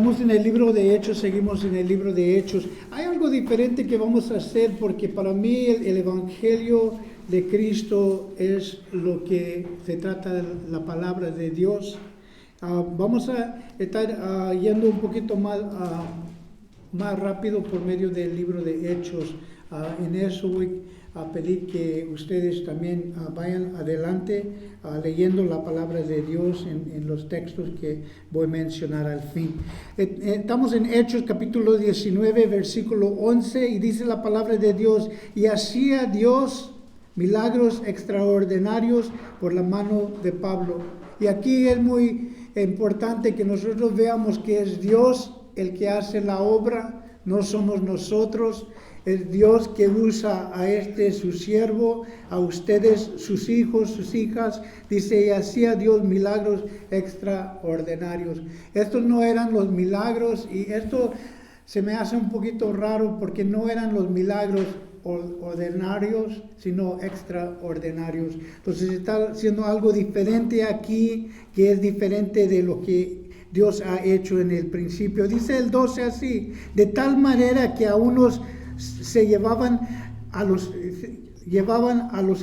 Estamos en el libro de Hechos, seguimos en el libro de Hechos. Hay algo diferente que vamos a hacer porque para mí el Evangelio de Cristo es lo que se trata de la palabra de Dios. Vamos a estar yendo un poquito más rápido por medio del libro de Hechos. En eso voy a pedir que ustedes también vayan adelante leyendo la palabra de Dios en los textos que voy a mencionar al fin. Estamos en Hechos capítulo 19, versículo 11, y dice la palabra de Dios: y hacía Dios milagros extraordinarios por la mano de Pablo. Y aquí es muy importante que nosotros veamos que es Dios el que hace la obra, no somos nosotros. Es Dios que usa a su siervo, a ustedes, sus hijos, sus hijas. Dice, y hacía Dios milagros extraordinarios. Estos no eran los milagros, y esto se me hace un poquito raro porque no eran los milagros ordinarios, sino extraordinarios. Entonces está haciendo algo diferente aquí, que es diferente de lo que Dios ha hecho en el principio. Dice el 12 así: de tal manera que a unos se llevaban a los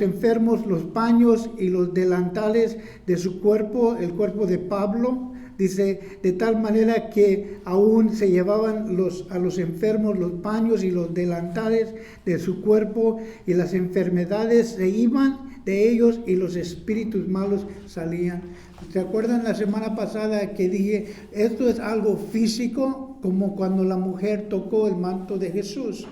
enfermos los paños y los delantales de su cuerpo, el cuerpo de Pablo. Dice, de tal manera que aún se llevaban a los enfermos los paños y los delantales de su cuerpo, y las enfermedades se iban de ellos y los espíritus malos salían. ¿Se acuerdan la semana pasada que dije, esto es algo físico, como cuando la mujer tocó el manto de Jesús?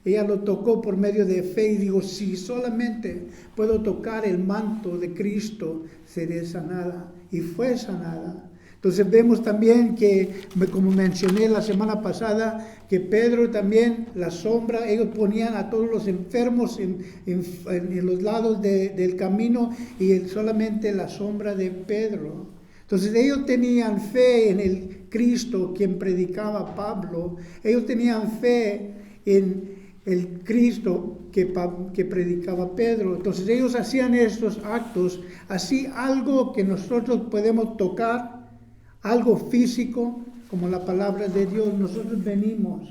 Ella lo tocó por medio de fe y dijo, si solamente puedo tocar el manto de Cristo, seré sanada. Y fue sanada. Entonces vemos también que, como mencioné la semana pasada, que Pedro también, la sombra, ellos ponían a todos los enfermos en los lados del camino, y solamente la sombra de Pedro. Entonces ellos tenían fe en el Cristo quien predicaba Pablo. Ellos tenían fe en el Cristo que predicaba Pedro. Entonces ellos hacían estos actos, así algo que nosotros podemos tocar, algo físico, como la palabra de Dios. Nosotros venimos.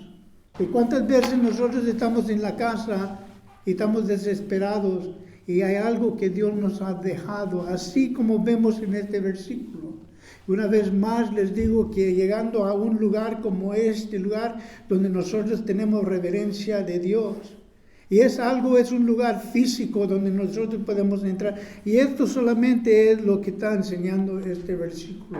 ¿Y cuántas veces nosotros estamos en la casa y estamos desesperados y hay algo que Dios nos ha dejado, así como vemos en este versículo? Una vez más les digo que llegando a un lugar como este lugar, donde nosotros tenemos reverencia de Dios, y es un lugar físico donde nosotros podemos entrar, y esto solamente es lo que está enseñando este versículo,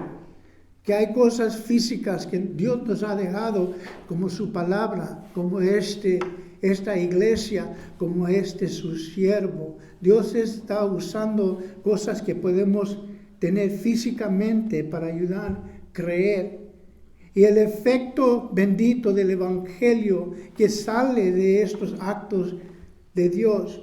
que hay cosas físicas que Dios nos ha dejado, como su palabra, como esta iglesia, como su siervo. Dios está usando cosas que podemos tener físicamente para ayudar a creer. Y el efecto bendito del Evangelio que sale de estos actos de Dios.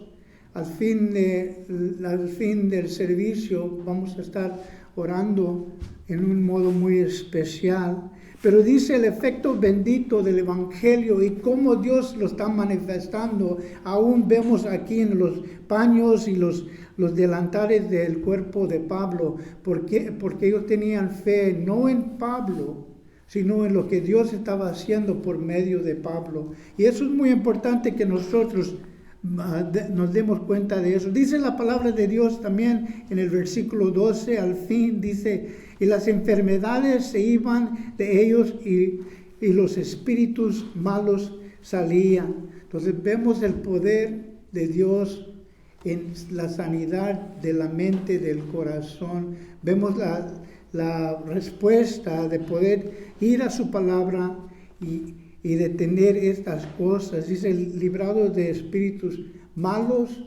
Al fin del servicio vamos a estar orando en un modo muy especial. Pero dice el efecto bendito del Evangelio y cómo Dios lo está manifestando. Aún vemos aquí en los paños y los delantales del cuerpo de Pablo. ¿Por qué? Porque ellos tenían fe no en Pablo, sino en lo que Dios estaba haciendo por medio de Pablo. Y eso es muy importante que nosotros nos demos cuenta de eso. Dice la palabra de Dios también en el versículo 12, al fin dice, y las enfermedades se iban de ellos y los espíritus malos salían. Entonces vemos el poder de Dios en la sanidad de la mente, del corazón. Vemos la respuesta de poder ir a su palabra y detener estas cosas. Dice, librados de espíritus malos.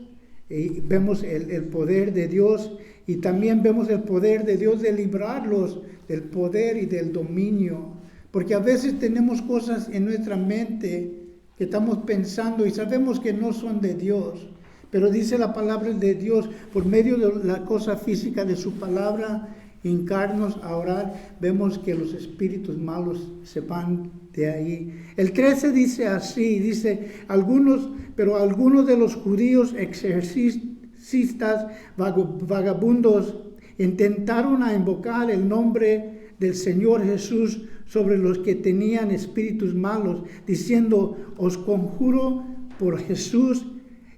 Y vemos el poder de Dios, y también vemos el poder de Dios de librarlos del poder y del dominio. Porque a veces tenemos cosas en nuestra mente que estamos pensando y sabemos que no son de Dios. Pero dice la palabra de Dios, por medio de la cosa física de su palabra, hincarnos a orar, vemos que los espíritus malos se van de ahí. El 13 dice así, dice, algunos de los judíos exorcistas vagabundos intentaron a invocar el nombre del Señor Jesús sobre los que tenían espíritus malos, diciendo, os conjuro por Jesús,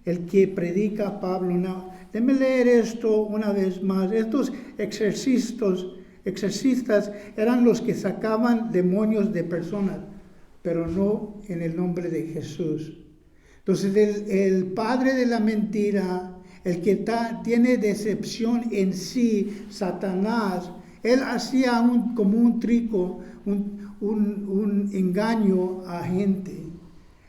el que predica Pablo. No, déjame leer esto una vez más. Estos exorcistas eran los que sacaban demonios de personas, pero no en el nombre de Jesús. Entonces el padre de la mentira, el que tiene decepción en sí, Satanás, él hacía como un trico, un engaño a gente.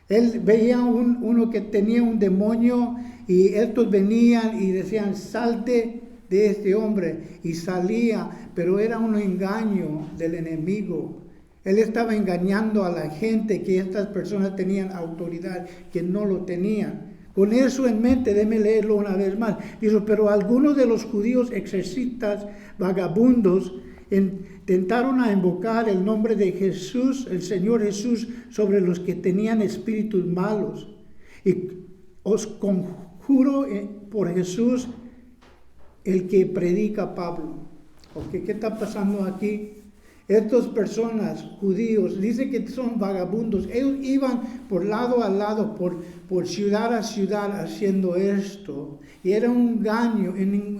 Él veía uno que tenía un demonio y estos venían y decían, salte de este hombre, y salía, pero era un engaño del enemigo. Él estaba engañando a la gente que estas personas tenían autoridad, que no lo tenían. Con eso en mente, déme leerlo una vez más. Dice, pero algunos de los judíos exorcistas vagabundos intentaron a invocar el nombre de Jesús, el Señor Jesús, sobre los que tenían espíritus malos. Y os conjuro por Jesús, el que predica Pablo. ¿Okay? ¿Qué está pasando aquí? Estas personas, judíos, dice que son vagabundos. Ellos iban por lado a lado, por ciudad a ciudad haciendo esto. Y era un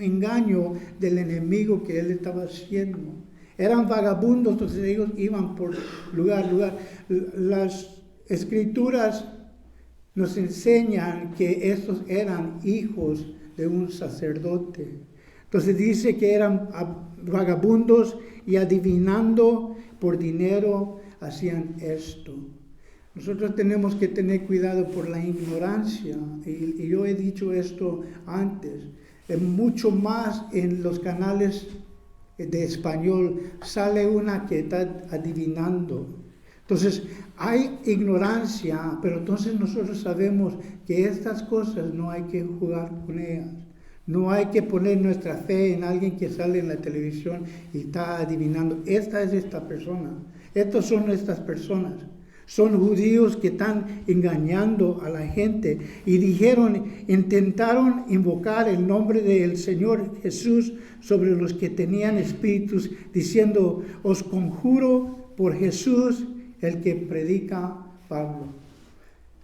engaño del enemigo que él estaba haciendo. Eran vagabundos, entonces ellos iban por lugar a lugar. Las escrituras nos enseñan que estos eran hijos de un sacerdote. Entonces dice que eran vagabundos y adivinando por dinero hacían esto. Nosotros tenemos que tener cuidado por la ignorancia, y yo he dicho esto antes, mucho más en los canales de español sale una que está adivinando. Entonces hay ignorancia, pero entonces nosotros sabemos que estas cosas no hay que jugar con ellas. No hay que poner nuestra fe en alguien que sale en la televisión y está adivinando. Esta es esta persona. Estas son estas personas. Son judíos que están engañando a la gente. Y intentaron invocar el nombre del Señor Jesús sobre los que tenían espíritus, diciendo, os conjuro por Jesús, el que predica Pablo.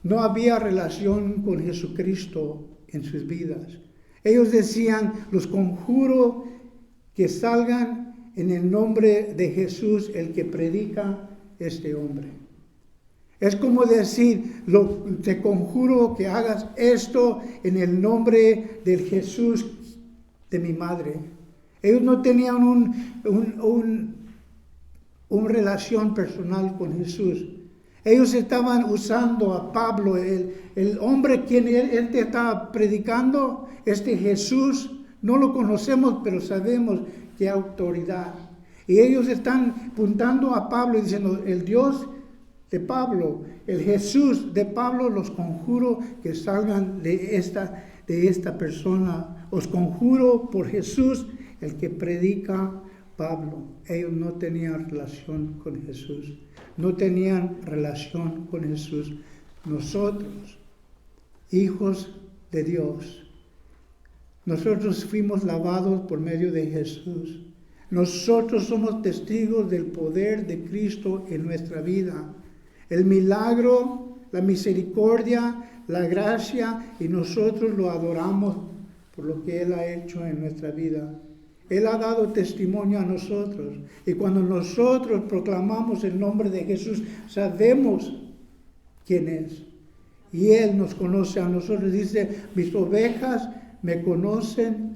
No había relación con Jesucristo en sus vidas. Ellos decían, los conjuro que salgan en el nombre de Jesús, el que predica este hombre. Es como decir, te conjuro que hagas esto en el nombre del Jesús de mi madre. Ellos no tenían una relación personal con Jesús. Ellos estaban usando a Pablo, el hombre quien él te estaba predicando, este Jesús, no lo conocemos, pero sabemos qué autoridad. Y ellos están apuntando a Pablo y diciendo, el Dios de Pablo, el Jesús de Pablo, los conjuro que salgan de esta persona. Os conjuro por Jesús, el que predica Pablo. Ellos no tenían relación con Jesús. No tenían relación con Jesús. Nosotros, hijos de Dios, nosotros fuimos lavados por medio de Jesús. Nosotros somos testigos del poder de Cristo en nuestra vida. El milagro, la misericordia, la gracia, y nosotros lo adoramos por lo que Él ha hecho en nuestra vida. Él ha dado testimonio a nosotros. Y cuando nosotros proclamamos el nombre de Jesús, sabemos quién es. Y Él nos conoce a nosotros. Dice, mis ovejas me conocen,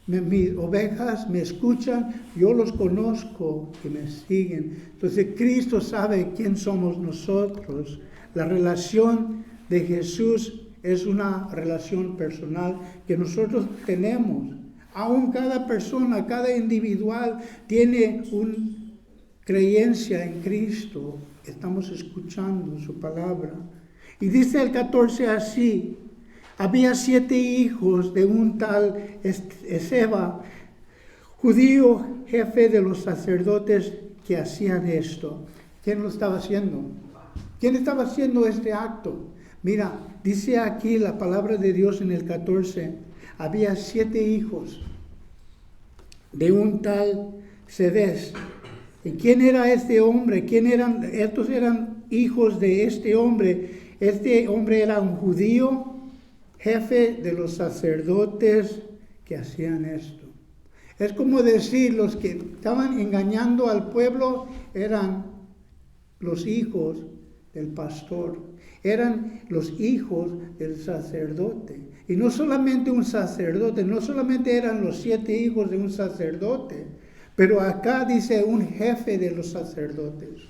mis ovejas me escuchan, yo los conozco y me siguen. Entonces Cristo sabe quién somos nosotros. La relación de Jesús es una relación personal que nosotros tenemos. Aún cada persona, cada individual tiene una creencia en Cristo. Estamos escuchando su palabra. Y dice el 14 así, había 7 hijos de un tal Esceva, judío, jefe de los sacerdotes, que hacían esto. ¿Quién lo estaba haciendo? ¿Quién estaba haciendo este acto? Mira, dice aquí la palabra de Dios en el 14, había 7 hijos de un tal Cebes, ¿Y quién era este hombre? ¿Quién eran? Estos eran hijos de este hombre. Este hombre era un judío, jefe de los sacerdotes que hacían esto. Es como decir, los que estaban engañando al pueblo eran los hijos del pastor, eran los hijos del sacerdote. Y no solamente un sacerdote, no solamente eran los 7 hijos de un sacerdote, pero acá dice un jefe de los sacerdotes.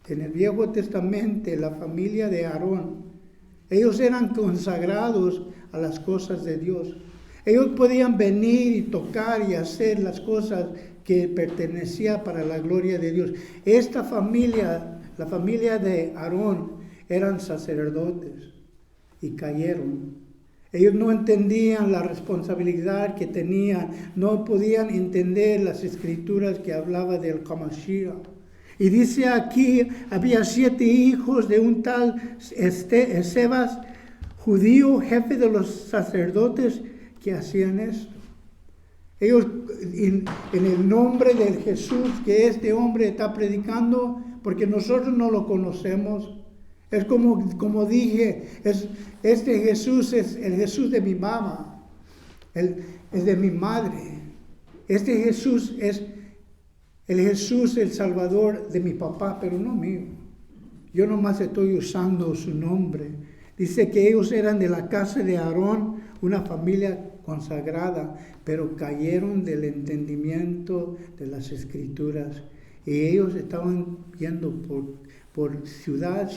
En el Viejo Testamento, la familia de Aarón, ellos eran consagrados a las cosas de Dios. Ellos podían venir y tocar y hacer las cosas que pertenecían para la gloria de Dios. Esta familia, la familia de Aarón, eran sacerdotes y cayeron. Ellos no entendían la responsabilidad que tenían, no podían entender las escrituras que hablaba del Hamashiach. Y dice aquí, había 7 hijos de un tal Esebas, judío, jefe de los sacerdotes, que hacían esto. Ellos, en el nombre de Jesús que este hombre está predicando, porque nosotros no lo conocemos. Es como dije, este Jesús es el Jesús de mi mamá, es de mi madre. Este Jesús es el Jesús, el Salvador de mi papá, pero no mío. Yo nomás estoy usando su nombre. Dice que ellos eran de la casa de Aarón, una familia consagrada, pero cayeron del entendimiento de las Escrituras. Y ellos estaban yendo por ciudad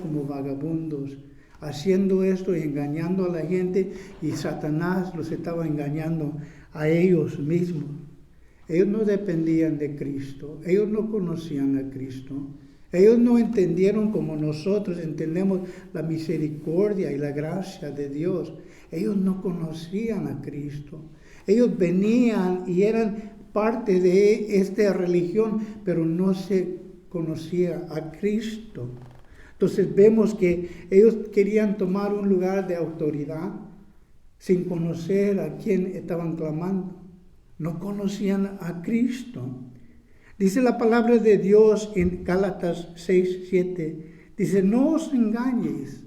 como vagabundos, haciendo esto y engañando a la gente, y Satanás los estaba engañando a ellos mismos. Ellos no dependían de Cristo, ellos no conocían a Cristo, ellos no entendieron como nosotros entendemos la misericordia y la gracia de Dios. Ellos no conocían a Cristo. Ellos venían y eran parte de esta religión, pero no se conocía a Cristo. Entonces vemos que ellos querían tomar un lugar de autoridad sin conocer a quién estaban clamando. No conocían a Cristo. Dice la palabra de Dios en Gálatas 6:7. Dice, no os engañéis,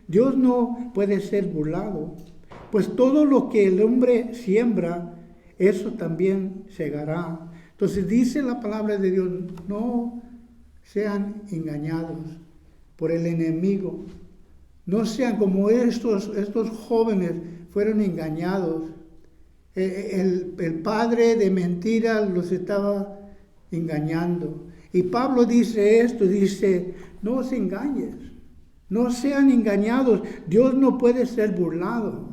Dios no puede ser burlado, pues todo lo que el hombre siembra, eso también segará. Entonces dice la palabra de Dios, no sean engañados por el enemigo. No sean como estos jóvenes fueron engañados. El padre de mentira los estaba engañando. Y Pablo dice esto, dice, no os engañes, no sean engañados, Dios no puede ser burlado.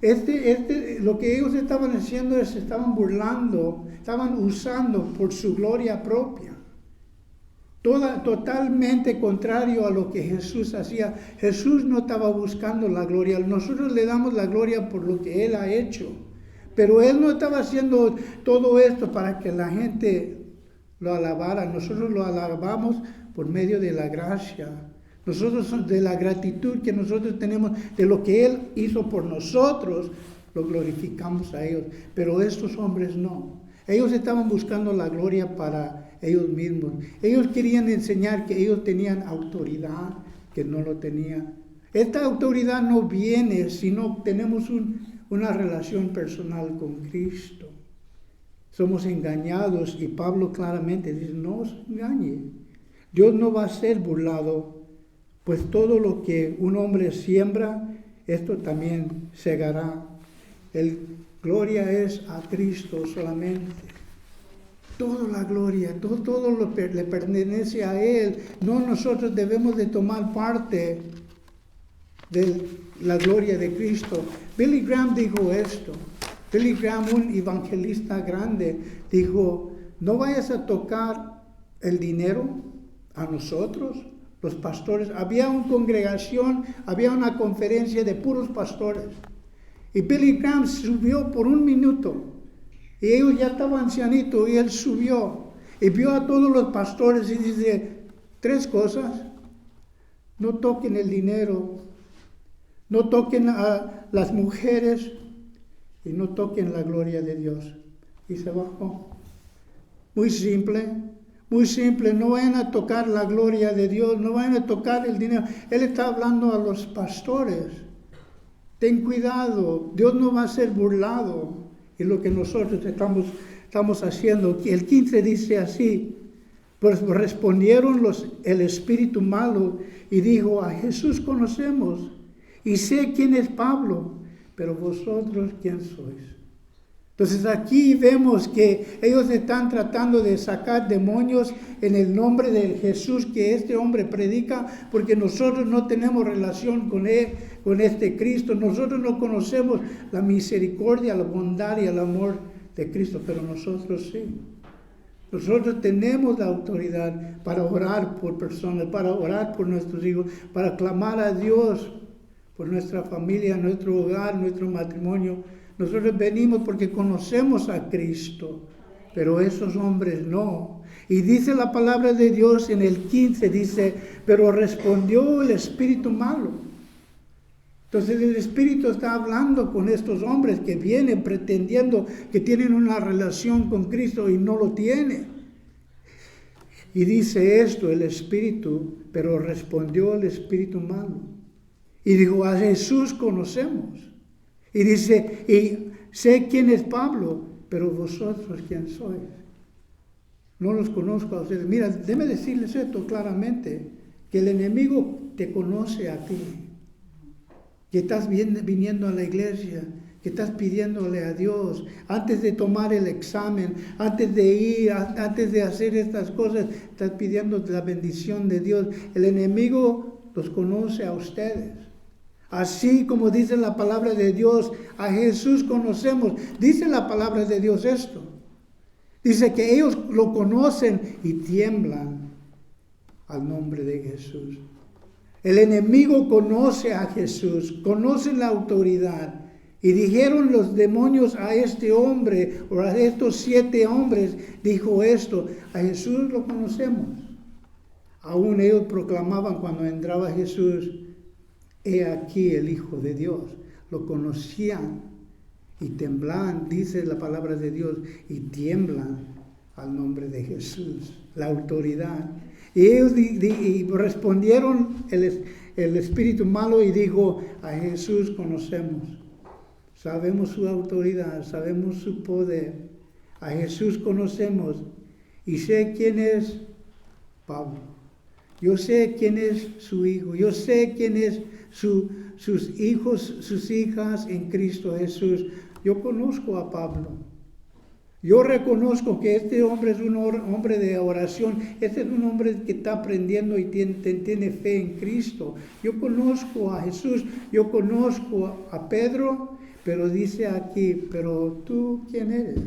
Lo que ellos estaban haciendo es, estaban burlando, estaban usando por su gloria propia. Totalmente contrario a lo que Jesús hacía. Jesús no estaba buscando la gloria. Nosotros le damos la gloria por lo que Él ha hecho. Pero Él no estaba haciendo todo esto para que la gente lo alabara. Nosotros lo alabamos por medio de la gracia. Nosotros, de la gratitud que nosotros tenemos, de lo que Él hizo por nosotros, lo glorificamos a ellos. Pero estos hombres no. Ellos estaban buscando la gloria para ellos mismos. Ellos querían enseñar que ellos tenían autoridad, que no lo tenían. Esta autoridad no viene si no tenemos una relación personal con Cristo. Somos engañados y Pablo claramente dice, no os engañe. Dios no va a ser burlado, pues todo lo que un hombre siembra, esto también segará. Gloria es a Cristo solamente. Toda la gloria, todo le pertenece a Él. No nosotros debemos de tomar parte de la gloria de Cristo. Billy Graham dijo esto. Billy Graham, un evangelista grande, dijo, no vayas a tocar el dinero a nosotros, los pastores. Había una congregación, había una conferencia de puros pastores. Y Billy Graham subió por 1 minuto. Y ellos ya estaban ancianitos y él subió. Y vio a todos los pastores y dice, 3 cosas. No toquen el dinero. No toquen a las mujeres. Y no toquen la gloria de Dios. y se bajó. Muy simple, muy simple. No vayan a tocar la gloria de Dios, no vayan a tocar el dinero. Él está hablando a los pastores. Ten cuidado, Dios no va a ser burlado. Y lo que nosotros estamos haciendo. El 15 dice así: pues respondieron el espíritu malo y dijo: a Jesús conocemos y sé quién es Pablo, pero vosotros quién sois. Entonces aquí vemos que ellos están tratando de sacar demonios en el nombre de Jesús que este hombre predica, porque nosotros no tenemos relación con él, con este Cristo. Nosotros no conocemos la misericordia, la bondad y el amor de Cristo, pero nosotros sí. Nosotros tenemos la autoridad para orar por personas, para orar por nuestros hijos, para clamar a Dios por nuestra familia, nuestro hogar, nuestro matrimonio. Nosotros venimos porque conocemos a Cristo, pero esos hombres no. Y dice la palabra de Dios en el 15, dice: pero respondió el espíritu malo. Entonces el espíritu está hablando con estos hombres que vienen pretendiendo que tienen una relación con Cristo y no lo tienen. Y dice esto el espíritu: pero respondió el espíritu malo. Y dijo: a Jesús conocemos. Y dice: y sé quién es Pablo, pero vosotros quién sois. No los conozco a ustedes. Mira, déjame decirles esto claramente, que el enemigo te conoce a ti, que estás viniendo a la iglesia, que estás pidiéndole a Dios, antes de tomar el examen, antes de ir, antes de hacer estas cosas, estás pidiendo la bendición de Dios. El enemigo los conoce a ustedes. Así como dice la palabra de Dios, a Jesús conocemos. Dice la palabra de Dios esto. Dice que ellos lo conocen y tiemblan al nombre de Jesús. El enemigo conoce a Jesús, conoce la autoridad. Y dijeron los demonios a este hombre, o a estos 7 hombres, dijo esto: a Jesús lo conocemos. Aún ellos proclamaban cuando entraba Jesús: he aquí el Hijo de Dios. Lo conocían y temblan, dice la palabra de Dios, y tiemblan al nombre de Jesús, la autoridad. Y ellos respondieron el espíritu malo y dijo: a Jesús conocemos. Sabemos su autoridad, sabemos su poder. A Jesús conocemos y sé quién es Pablo. Yo sé quién es su hijo. Yo sé quién es sus hijos, sus hijas en Cristo Jesús. Yo conozco a Pablo. Yo reconozco que este hombre es un hombre de oración. Este es un hombre que está aprendiendo y tiene fe en Cristo. Yo conozco a Jesús. Yo conozco a Pedro. Pero dice aquí: pero tú, ¿quién eres?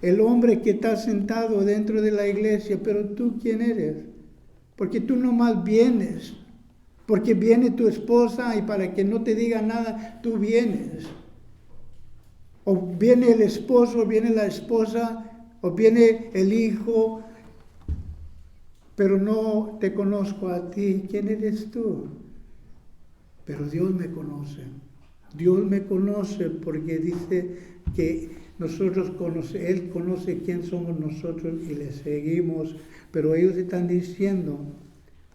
El hombre que está sentado dentro de la iglesia, pero tú, ¿quién eres? Porque tú nomás vienes. Porque viene tu esposa y para que no te diga nada, tú vienes. O viene el esposo, o viene la esposa, o viene el hijo, pero no te conozco a ti. ¿Quién eres tú? Pero Dios me conoce. Dios me conoce porque dice que Él conoce quién somos nosotros y le seguimos. Pero ellos están diciendo: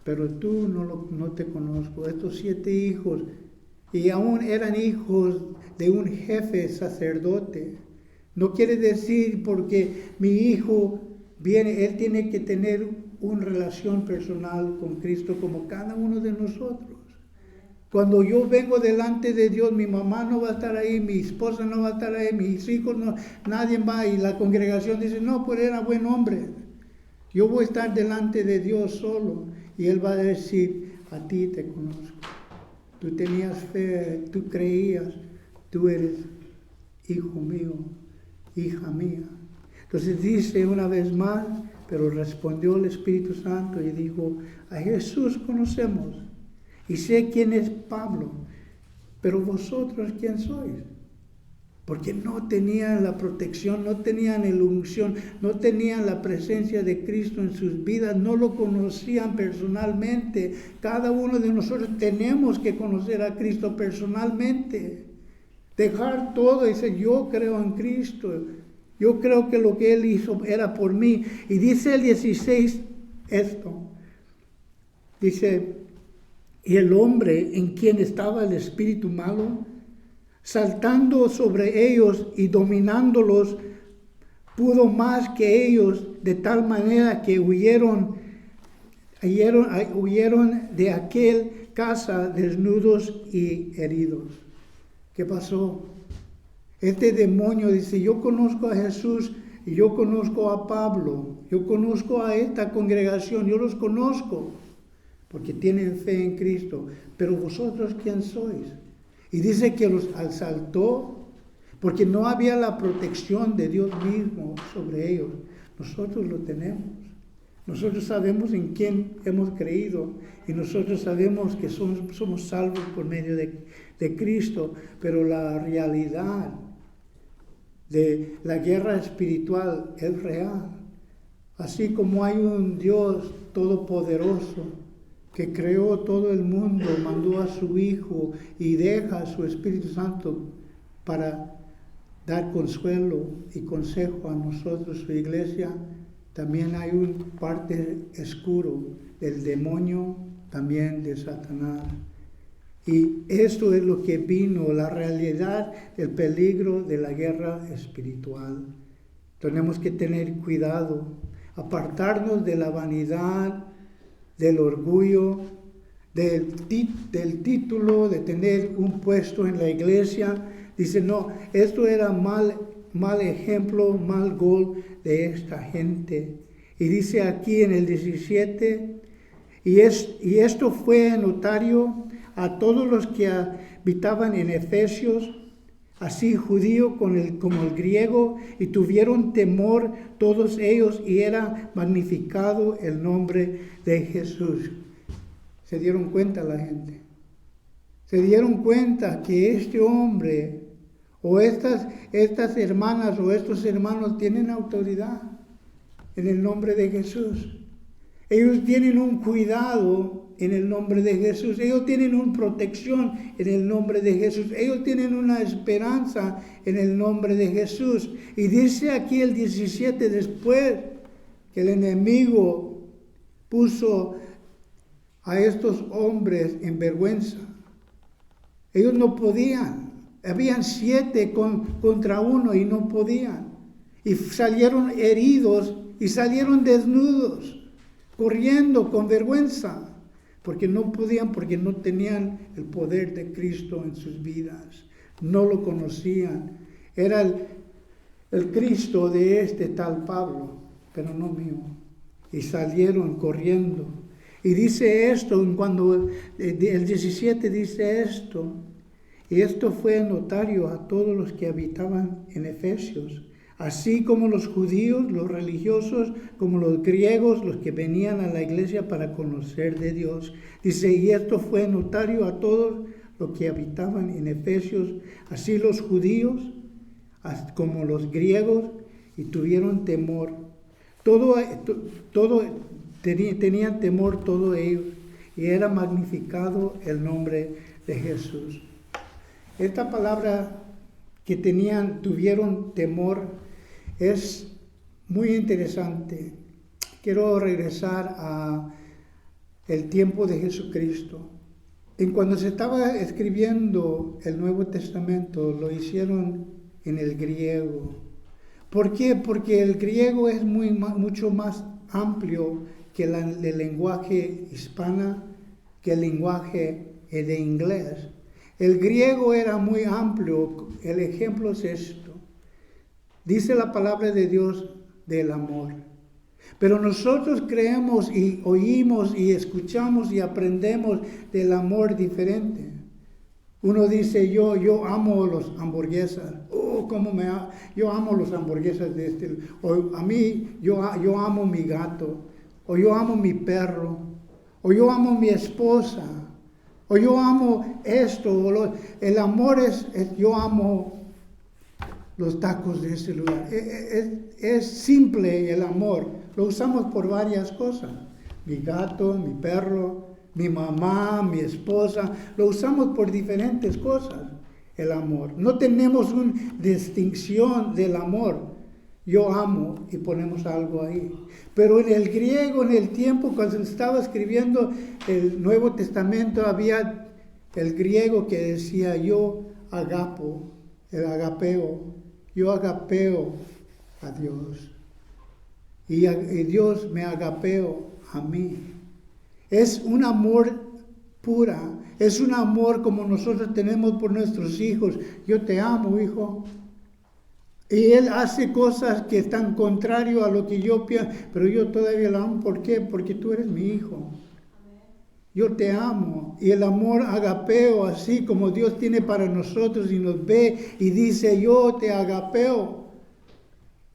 pero tú no te conozco. Estos 7 hijos, y aún eran hijos de un jefe sacerdote. No quiere decir porque mi hijo viene, él tiene que tener una relación personal con Cristo como cada uno de nosotros. Cuando yo vengo delante de Dios, mi mamá no va a estar ahí, mi esposa no va a estar ahí, mis hijos no, nadie va, y la congregación dice: no, pues era buen hombre. Yo voy a estar delante de Dios solo, y Él va a decir: a ti te conozco. Tú tenías fe, tú creías, tú eres hijo mío, hija mía. Entonces dice una vez más: pero respondió el Espíritu Santo y dijo: a Jesús conocemos y sé quién es Pablo, pero vosotros quién sois. Porque no tenían la protección, no tenían la unción, no tenían la presencia de Cristo en sus vidas, no lo conocían personalmente. Cada uno de nosotros tenemos que conocer a Cristo personalmente. Dejar todo y decir, yo creo en Cristo. Yo creo que lo que Él hizo era por mí. Y dice el 16 esto. Dice, y el hombre en quien estaba el espíritu malo, saltando sobre ellos y dominándolos, pudo más que ellos, de tal manera que huyeron de aquel casa desnudos y heridos. ¿Qué pasó? Este demonio dice, yo conozco a Jesús y yo conozco a Pablo, yo conozco a esta congregación, yo los conozco porque tienen fe en Cristo, pero vosotros ¿quién sois? Y dice que los asaltó porque no había la protección de Dios mismo sobre ellos. Nosotros lo tenemos. Nosotros sabemos en quién hemos creído y nosotros sabemos que somos salvos por medio de Cristo, pero la realidad de la guerra espiritual es real. Así como hay un Dios todopoderoso que creó todo el mundo, mandó a su Hijo y deja a su Espíritu Santo para dar consuelo y consejo a nosotros, su iglesia, también hay un parte oscuro del demonio, también de Satanás. Y esto es lo que vino, la realidad del peligro de la guerra espiritual. Tenemos que tener cuidado, apartarnos de la vanidad, del orgullo, del título, de tener un puesto en la iglesia. Dice, no, esto era mal ejemplo, mal gol de esta gente. Y dice aquí en el 17, y esto fue notario a todos los que habitaban en Efesios, así judío como el griego, y tuvieron temor todos ellos, y era magnificado el nombre de Jesús. Se dieron cuenta la gente. Se dieron cuenta que este hombre o estas hermanas o estos hermanos tienen autoridad en el nombre de Jesús. Ellos tienen un cuidado en el nombre de Jesús. Ellos tienen una protección en el nombre de Jesús. Ellos tienen una esperanza en el nombre de Jesús. Y dice aquí el 17, después que el enemigo puso a estos hombres en vergüenza. Ellos no podían. Habían 7 contra 1 y no podían. Y salieron heridos y salieron desnudos, corriendo con vergüenza, porque no podían, porque no tenían el poder de Cristo en sus vidas. No lo conocían. Era el Cristo de este tal Pablo, pero no mío. Y salieron corriendo. Y dice esto, cuando el 17 dice esto, y esto fue notario a todos los que habitaban en Efesios, así como los judíos, los religiosos, como los griegos, los que venían a la iglesia para conocer de Dios. Dice, y esto fue notario a todos los que habitaban en Efesios, así los judíos como los griegos, y tuvieron temor. Tenían temor todos ellos, y era magnificado el nombre de Jesús. Esta palabra que tuvieron temor, es muy interesante. Quiero regresar a el tiempo de Jesucristo. En cuando se estaba escribiendo el Nuevo Testamento, lo hicieron en el griego. ¿Por qué? Porque el griego es mucho más amplio que el lenguaje hispana, que el lenguaje de inglés. El griego era muy amplio. El ejemplo es esto. Dice la palabra de Dios del amor. Pero nosotros creemos y oímos y escuchamos y aprendemos del amor diferente. Uno dice, yo amo las hamburguesas. Yo amo las hamburguesas de este. O a mí, yo amo mi gato. O yo amo mi perro. O yo amo mi esposa. O yo amo esto. El amor es yo amo los tacos de ese lugar. Es simple el amor. Lo usamos por varias cosas. Mi gato, mi perro, mi mamá, mi esposa. Lo usamos por diferentes cosas. el amor. No tenemos una distinción del amor. Yo amo y ponemos algo ahí. Pero en el griego, en el tiempo cuando estaba escribiendo el Nuevo Testamento, había el griego que decía yo agapo, el agapeo. Yo agapeo a Dios. Y Dios me agapeo a mí. Es un amor pura. Es un amor como nosotros tenemos por nuestros hijos. Yo te amo, hijo. Y Él hace cosas que están contrario a lo que yo pienso, pero yo todavía lo amo. ¿Por qué? Porque tú eres mi hijo. Yo te amo. Y el amor agapeo, así como Dios tiene para nosotros y nos ve y dice, yo te agapeo.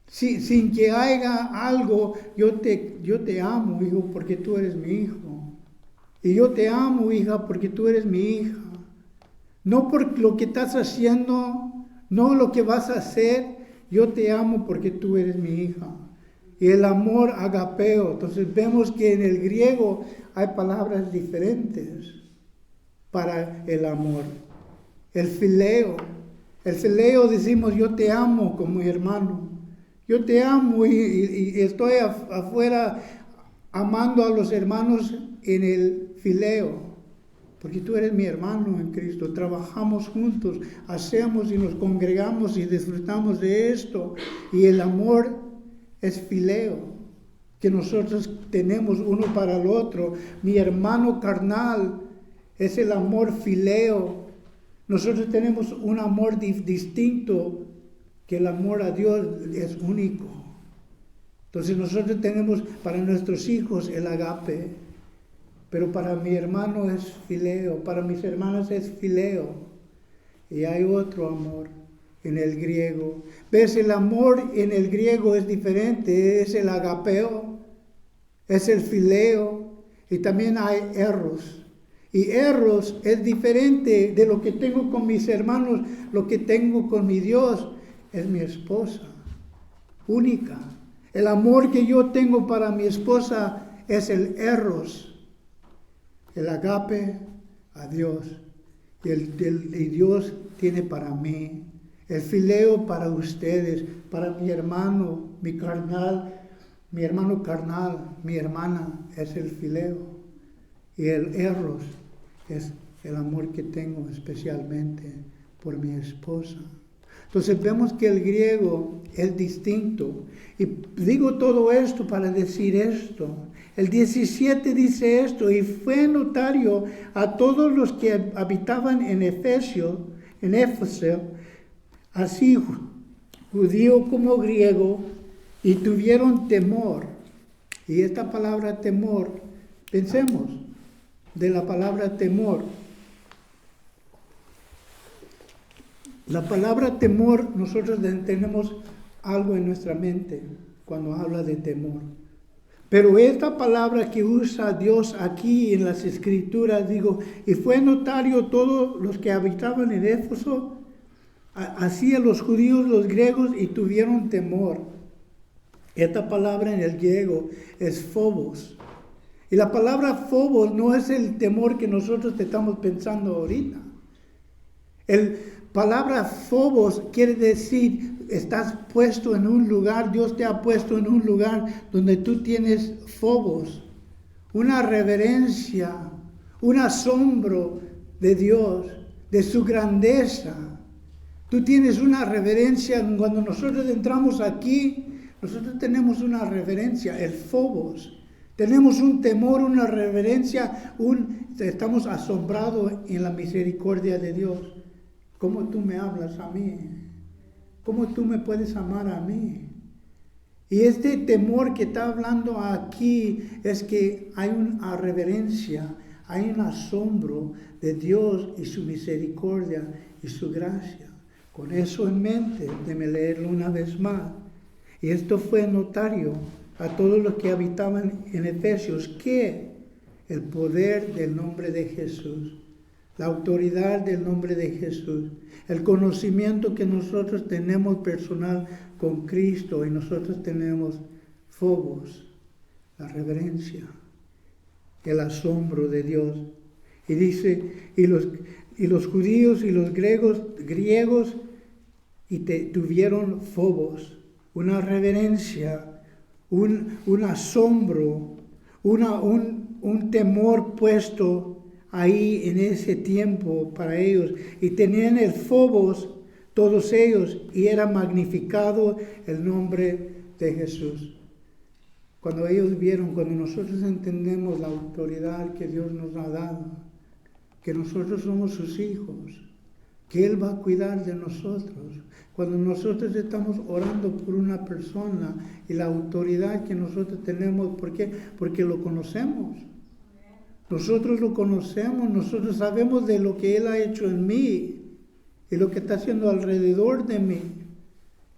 Sin que haya algo, yo te amo, hijo, porque tú eres mi hijo. Y yo te amo, hija, porque tú eres mi hija. No por lo que estás haciendo, no lo que vas a hacer. Yo te amo porque tú eres mi hija. Y el amor agapeo. Entonces vemos que en el griego hay palabras diferentes para el amor. El fileo. El fileo decimos yo te amo como mi hermano. Yo te amo y estoy afuera amando a los hermanos en el fileo. Porque tú eres mi hermano en Cristo, trabajamos juntos, hacemos y nos congregamos y disfrutamos de esto. Y el amor es fileo, que nosotros tenemos uno para el otro. Mi hermano carnal es el amor fileo. Nosotros tenemos un amor distinto, que el amor a Dios es único. Entonces nosotros tenemos para nuestros hijos el agape. Pero para mi hermano es fileo, para mis hermanas es fileo. Y hay otro amor en el griego. ¿Ves? El amor en el griego es diferente, es el agapeo, es el fileo, y también hay eros. Y eros es diferente de lo que tengo con mis hermanos, lo que tengo con mi Dios, es mi esposa, única. El amor que yo tengo para mi esposa es el eros. El agape a Dios. Y Dios tiene para mí. El fileo para ustedes, para mi hermano, mi carnal, mi hermano carnal, mi hermana, es el fileo. Y el eros es el amor que tengo especialmente por mi esposa. Entonces vemos que el griego es distinto. Y digo todo esto para decir esto. El 17 dice esto, y fue notario a todos los que habitaban en Éfeso, así judío como griego, y tuvieron temor. Y esta palabra temor, pensemos de la palabra temor. La palabra temor, nosotros tenemos algo en nuestra mente cuando habla de temor. Pero esta palabra que usa Dios aquí en las Escrituras, digo, y fue notario todos los que habitaban en Éfeso, así a los judíos, los griegos, y tuvieron temor. Esta palabra en el griego es phobos. Y la palabra phobos no es el temor que nosotros estamos pensando ahorita. El palabra phobos quiere decir, estás puesto en un lugar, Dios te ha puesto en un lugar donde tú tienes phobos, una reverencia, un asombro de Dios, de su grandeza. Tú tienes una reverencia, cuando nosotros entramos aquí, nosotros tenemos una reverencia, el phobos. Tenemos un temor, una reverencia, estamos asombrados en la misericordia de Dios. ¿Cómo tú me hablas a mí? ¿Cómo tú me puedes amar a mí? Y este temor que está hablando aquí es que hay una reverencia, hay un asombro de Dios y su misericordia y su gracia. Con eso en mente, déjame leerlo una vez más. Y esto fue notario a todos los que habitaban en Efesios, que el poder del nombre de Jesús, la autoridad del nombre de Jesús, el conocimiento que nosotros tenemos personal con Cristo, y nosotros tenemos phobos, la reverencia, el asombro de Dios. Y dice, y los judíos y los griegos y tuvieron phobos, una reverencia, un asombro, un temor puesto ahí en ese tiempo para ellos. Y tenían el phobos todos ellos, y era magnificado el nombre de Jesús. Cuando ellos vieron, cuando nosotros entendemos la autoridad que Dios nos ha dado, que nosotros somos sus hijos, que Él va a cuidar de nosotros. Cuando nosotros estamos orando por una persona y la autoridad que nosotros tenemos, ¿por qué? Porque lo conocemos. Nosotros lo conocemos, nosotros sabemos de lo que Él ha hecho en mí y lo que está haciendo alrededor de mí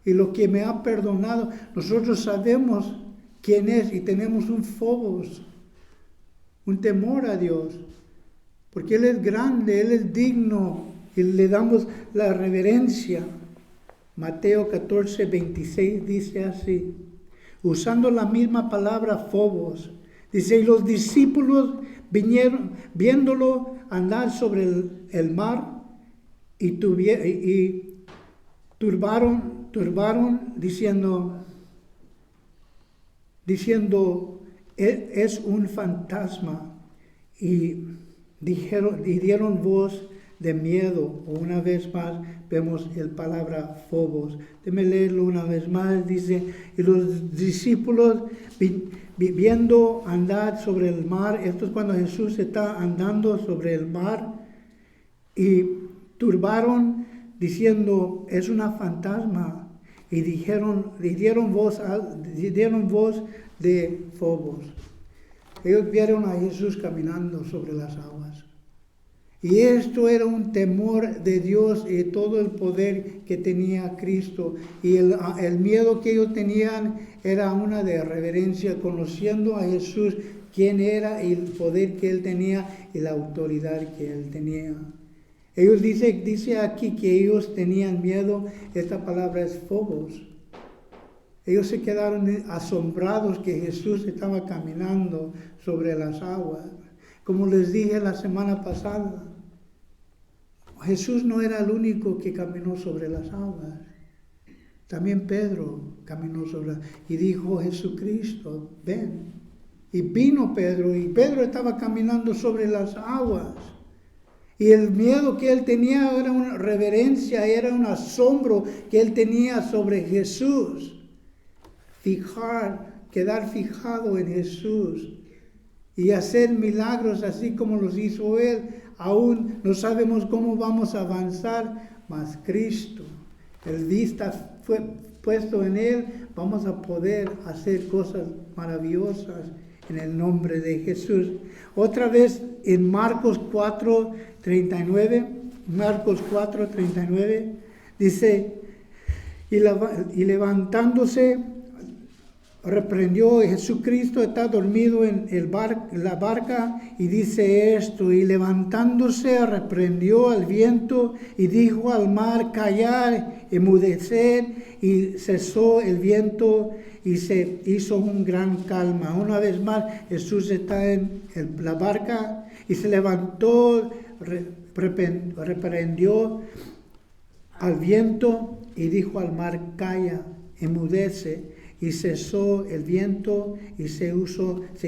y lo que me ha perdonado. Nosotros sabemos quién es y tenemos un phobos, un temor a Dios, porque Él es grande, Él es digno y le damos la reverencia. Mateo 14, 26 dice así, usando la misma palabra phobos, dice, y los discípulos vinieron viéndolo andar sobre el mar y turbaron diciendo, es un fantasma, y dieron voz de miedo. Una vez más vemos la palabra phobos. Déjame leerlo una vez más. Dice, y los discípulos viendo andar sobre el mar, esto es cuando Jesús está andando sobre el mar, y turbaron diciendo, es una fantasma, y dieron voz de phobos. Ellos vieron a Jesús caminando sobre las aguas. Y esto era un temor de Dios y de todo el poder que tenía Cristo. Y el miedo que ellos tenían era una de reverencia, conociendo a Jesús, quién era y el poder que Él tenía y la autoridad que Él tenía. Ellos dice aquí que ellos tenían miedo. Esta palabra es phobos. Ellos se quedaron asombrados que Jesús estaba caminando sobre las aguas. Como les dije la semana pasada, Jesús no era el único que caminó sobre las aguas. También Pedro caminó sobre y dijo Jesucristo, ven. Y vino Pedro, y Pedro estaba caminando sobre las aguas. Y el miedo que él tenía era una reverencia, era un asombro que él tenía sobre Jesús. Quedar fijado en Jesús y hacer milagros así como los hizo Él. Aún no sabemos cómo vamos a avanzar, mas Cristo, el vista fue puesto en Él, vamos a poder hacer cosas maravillosas en el nombre de Jesús. Otra vez en Marcos 4:39, dice, y levantándose, reprendió, Jesucristo está dormido en la barca, y dice esto, y levantándose reprendió al viento y dijo al mar, callar, enmudecer, y cesó el viento y se hizo un gran calma. Una vez más Jesús está en la barca y se levantó, reprendió al viento y dijo al mar, calla, enmudece. Y cesó el viento y se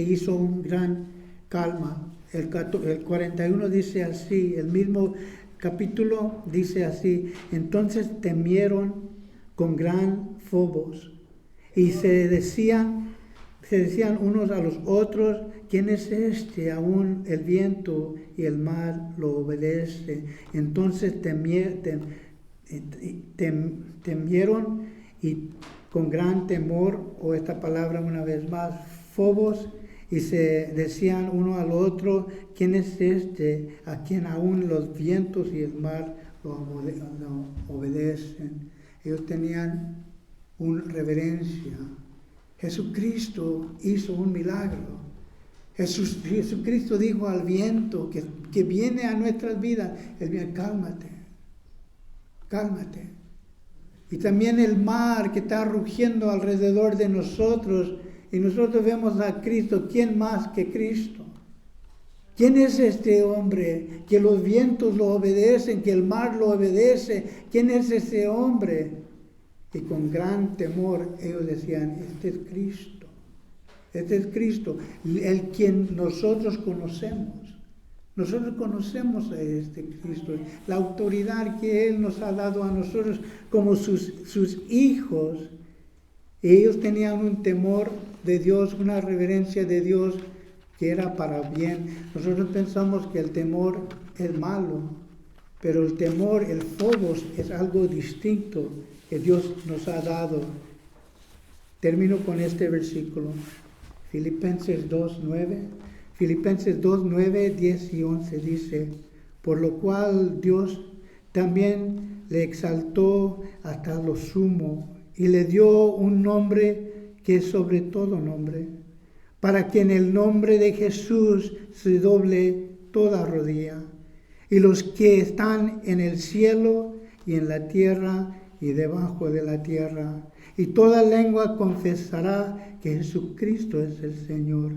hizo un gran calma. El 41 dice así, el mismo capítulo dice así, entonces temieron con gran phobos y se decían unos a los otros, ¿quién es este? Aún el viento y el mar lo obedece. Entonces temieron y con gran temor, o esta palabra una vez más, phobos, y se decían uno al otro, ¿quién es este a quien aún los vientos y el mar lo obedecen? Ellos tenían una reverencia. Jesucristo hizo un milagro. Jesucristo dijo al viento que viene a nuestras vidas, el viento, cálmate, cálmate. Y también el mar que está rugiendo alrededor de nosotros, y nosotros vemos a Cristo. ¿Quién más que Cristo? ¿Quién es este hombre? Que los vientos lo obedecen, que el mar lo obedece. ¿Quién es ese hombre? Y con gran temor ellos decían, este es Cristo. Este es Cristo, el quien nosotros conocemos. Nosotros conocemos a este Cristo, la autoridad que Él nos ha dado a nosotros como sus hijos. Ellos tenían un temor de Dios, una reverencia de Dios que era para bien. Nosotros pensamos que el temor es malo, pero el temor, el phobos, es algo distinto que Dios nos ha dado. Termino con este versículo, Filipenses 2:9. Filipenses 2:9, 10 y 11 dice, por lo cual Dios también le exaltó hasta lo sumo y le dio un nombre que es sobre todo nombre, para que en el nombre de Jesús se doble toda rodilla, y los que están en el cielo y en la tierra y debajo de la tierra, y toda lengua confesará que Jesucristo es el Señor,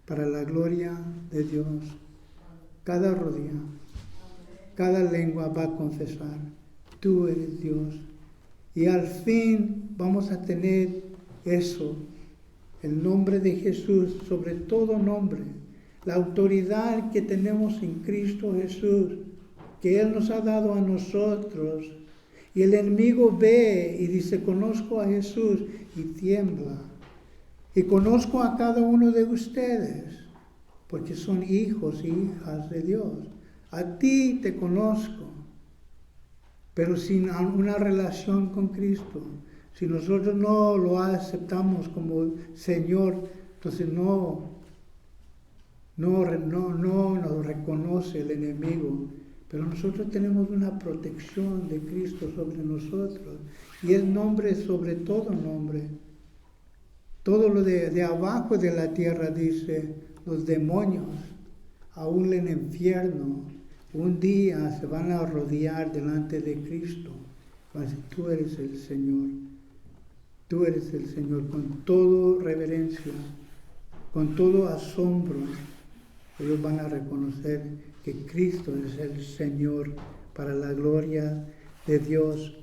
para la gloria de Dios. Cada rodilla, cada lengua va a confesar, tú eres Dios. Y al fin vamos a tener eso, el nombre de Jesús sobre todo nombre, la autoridad que tenemos en Cristo Jesús, que Él nos ha dado a nosotros. Y el enemigo ve y dice, conozco a Jesús, y tiembla. Y conozco a cada uno de ustedes, porque son hijos y hijas de Dios. A ti te conozco, pero sin una relación con Cristo. Si nosotros no lo aceptamos como Señor, entonces no nos reconoce el enemigo. Pero nosotros tenemos una protección de Cristo sobre nosotros. Y es nombre sobre todo nombre. Todo lo de abajo de la tierra, dice, los demonios, aún en el infierno, un día se van a arrodillar delante de Cristo. Van a decir, tú eres el Señor. Tú eres el Señor, con toda reverencia, con todo asombro. Ellos van a reconocer que Cristo es el Señor para la gloria de Dios.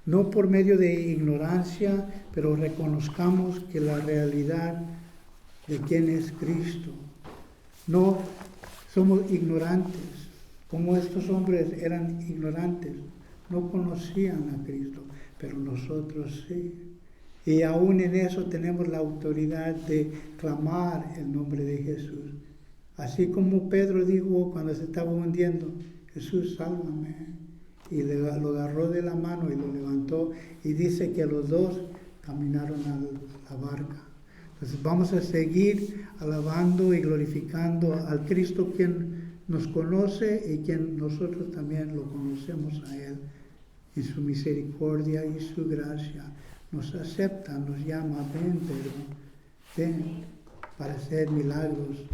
No por medio de ignorancia, pero reconozcamos que la realidad de quién es Cristo. No somos ignorantes, como estos hombres eran ignorantes, no conocían a Cristo, pero nosotros sí. Y aún en eso tenemos la autoridad de clamar el nombre de Jesús. Así como Pedro dijo cuando se estaba hundiendo, Jesús, sálvame. Y lo agarró de la mano y lo levantó. Y dice que los dos caminaron a la barca. Entonces vamos a seguir alabando y glorificando al Cristo quien nos conoce y quien nosotros también lo conocemos a Él. En su misericordia y su gracia nos acepta, nos llama, ven Pedro, ven para hacer milagros.